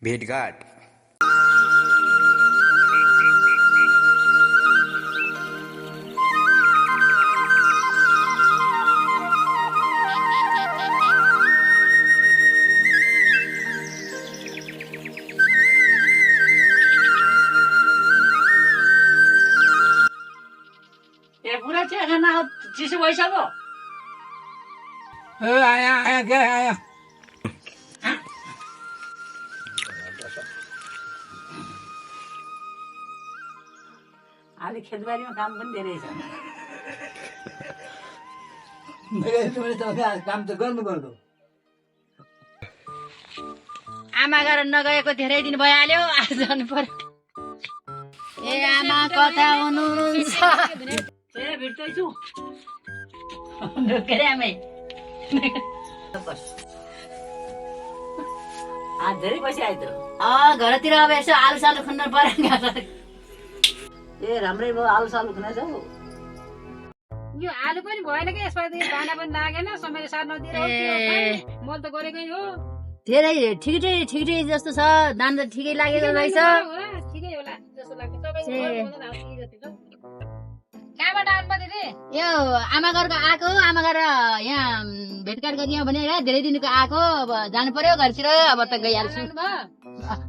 भेटघाट। ए पूरा चिया खाना चिसो भइसक्यो आया आया क्या आया अहिले खेतबारीमा काम पनि धेरै छ मैले त काम त गर्नु पर्दो आमा घर नगएको धेरै दिन भइहाल्यो आज जानु पर्यो ए आमा कता हुनुहुन्छ ए भेट्दैछु ढुक्कै आमै आज धेरै पछि आयो त घरतिर अब यसो आलु सालु खन्न पर्यो ए राम्रै भयो आलु सालु खाना छ यो आलु पनि भएन कि यसपालि दाना पनि लागेन समय सार नदिएर हो के हो खै, मोल त गरेकै हो धेरै ठिकै जस्तो छ दाम त ठिकै लागेको रहेछ ठिकै होला जस्तो लाग्छ तपाईँ कहाँबाट आउनु दिदी यो आमा घरको आएको आमा घर यहाँ भेटघाट गरियो भने धेरै दिनको आएको अब जानु पर्यो घरतिर अब त गइहाल्छु अब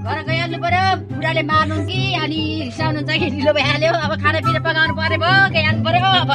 घर गइहाल्नु पर्यो बुढाले मार्नु कि अनि रिसाउनुहुन्छ कि ढिलो भइहाल्यो अब खानापिना पकाउनु पर्यो भयो गइहाल्नु पर्यो अब